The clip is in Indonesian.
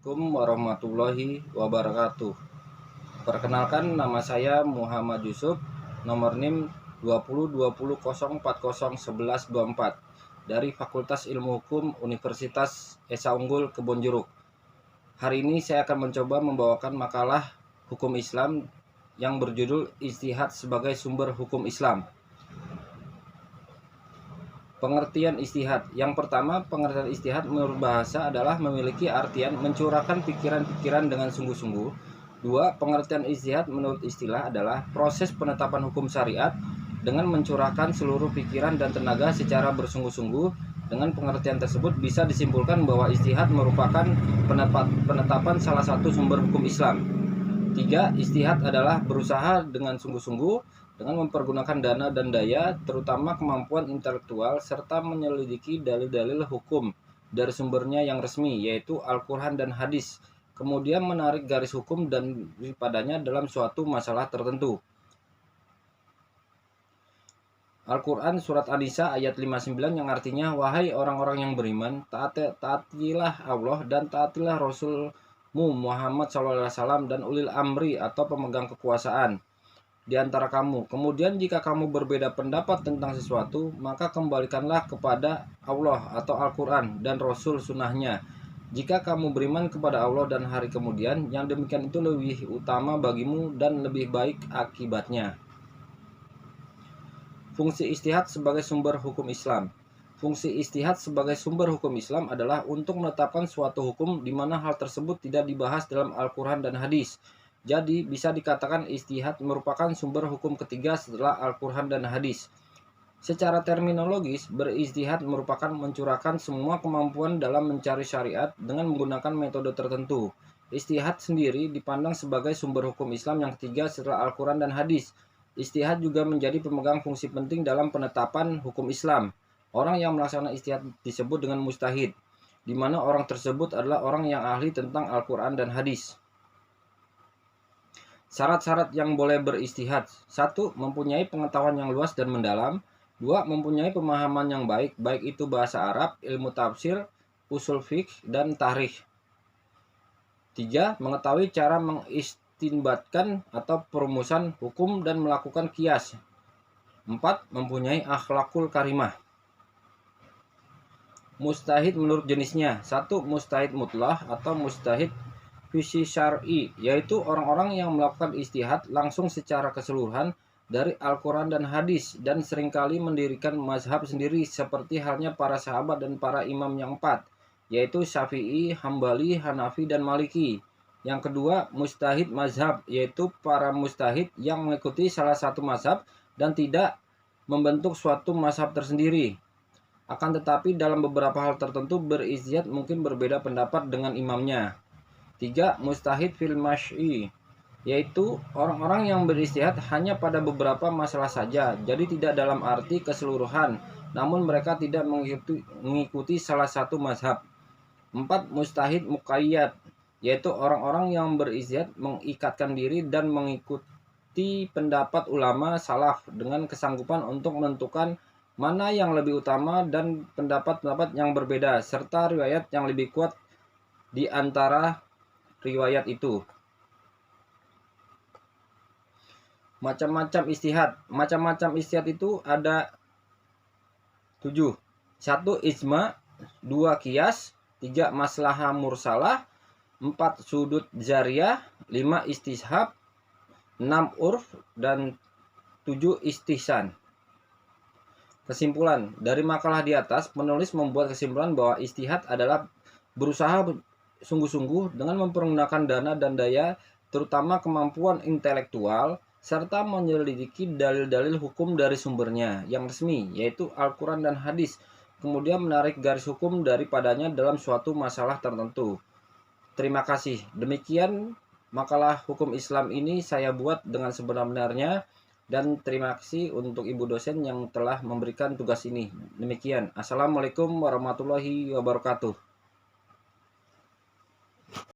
Assalamualaikum warahmatullahi wabarakatuh. Perkenalkan, nama saya Muhammad Yusuf, nomor NIM 202004011124 dari Fakultas Ilmu Hukum Universitas Esa Unggul Kebonjeruk. Hari ini saya akan mencoba membawakan makalah hukum Islam yang berjudul Ijtihad sebagai sumber hukum Islam. Pengertian ijtihad. Yang pertama, pengertian ijtihad menurut bahasa adalah memiliki artian mencurahkan pikiran-pikiran dengan sungguh-sungguh. Dua, pengertian ijtihad menurut istilah adalah proses penetapan hukum syariat dengan mencurahkan seluruh pikiran dan tenaga secara bersungguh-sungguh. Dengan pengertian tersebut bisa disimpulkan bahwa ijtihad merupakan penetapan salah satu sumber hukum Islam. Tiga, ijtihad adalah berusaha dengan sungguh-sungguh dengan mempergunakan dana dan daya, terutama kemampuan intelektual, serta menyelidiki dalil-dalil hukum dari sumbernya yang resmi, yaitu Al-Quran dan Hadis, kemudian menarik garis hukum dan padanya dalam suatu masalah tertentu. Al-Quran Surat An-Nisa ayat 59 yang artinya, wahai orang-orang yang beriman, taatilah Allah dan taatilah Rasulmu Muhammad SAW dan ulil amri atau pemegang kekuasaan di antara kamu. Kemudian jika kamu berbeda pendapat tentang sesuatu, maka kembalikanlah kepada Allah atau Al-Quran dan Rasul sunnahnya. Jika kamu beriman kepada Allah dan hari kemudian, yang demikian itu lebih utama bagimu dan lebih baik akibatnya. Fungsi ijtihad sebagai sumber hukum Islam. Fungsi ijtihad sebagai sumber hukum Islam adalah untuk menetapkan suatu hukum di mana hal tersebut tidak dibahas dalam Al-Quran dan Hadis. Jadi, bisa dikatakan ijtihad merupakan sumber hukum ketiga setelah Al-Quran dan Hadis. Secara terminologis, berijtihad merupakan mencurahkan semua kemampuan dalam mencari syariat dengan menggunakan metode tertentu. Ijtihad sendiri dipandang sebagai sumber hukum Islam yang ketiga setelah Al-Quran dan Hadis. Ijtihad juga menjadi pemegang fungsi penting dalam penetapan hukum Islam. Orang yang melaksanakan ijtihad disebut dengan mujtahid, di mana orang tersebut adalah orang yang ahli tentang Al-Quran dan Hadis. Syarat-syarat yang boleh berijtihad. 1. Mempunyai pengetahuan yang luas dan mendalam. 2. Mempunyai pemahaman yang baik, baik itu bahasa Arab, ilmu tafsir, usul fiqh, dan tarikh. 3. Mengetahui cara mengistinbatkan atau perumusan hukum dan melakukan qiyas. 4. Mempunyai akhlakul karimah. Mujtahid menurut jenisnya. 1. Mujtahid mutlaq atau mujtahid visi syar'i, yaitu orang-orang yang melakukan ijtihad langsung secara keseluruhan dari Al-Quran dan Hadis dan seringkali mendirikan mazhab sendiri seperti halnya para sahabat dan para imam yang empat, yaitu Syafi'i, Hambali, Hanafi, dan Maliki. Yang kedua, mujtahid mazhab, yaitu para mujtahid yang mengikuti salah satu mazhab dan tidak membentuk suatu mazhab tersendiri. Akan tetapi dalam beberapa hal tertentu berijtihad mungkin berbeda pendapat dengan imamnya. 3. Mujtahid fil masy'i, yaitu orang-orang yang berijtihad hanya pada beberapa masalah saja, jadi tidak dalam arti keseluruhan, namun mereka tidak mengikuti salah satu mazhab. 4. Mujtahid muqayyad, yaitu orang-orang yang berijtihad mengikatkan diri dan mengikuti pendapat ulama salaf dengan kesanggupan untuk menentukan mana yang lebih utama dan pendapat-pendapat yang berbeda, serta riwayat yang lebih kuat di antara riwayat itu. Macam-macam ijtihad. Macam-macam ijtihad itu ada 7. 1. Ijma. 2. Qiyas. 3. Maslahah mursalah. 4. Sudud jariyah. 5. Istishab. 6. Urf. Dan 7. Istihsan. Kesimpulan. Dari makalah di atas, penulis membuat kesimpulan bahwa ijtihad adalah berusaha sungguh-sungguh dengan mempergunakan dana dan daya, terutama kemampuan intelektual, serta menyelidiki dalil-dalil hukum dari sumbernya yang resmi, yaitu Al-Quran dan Hadis, kemudian menarik garis hukum daripadanya dalam suatu masalah tertentu. Terima kasih. Demikian makalah hukum Islam ini saya buat dengan sebenar-benarnya, dan terima kasih untuk Ibu dosen yang telah memberikan tugas ini. Demikian. Assalamualaikum warahmatullahi wabarakatuh.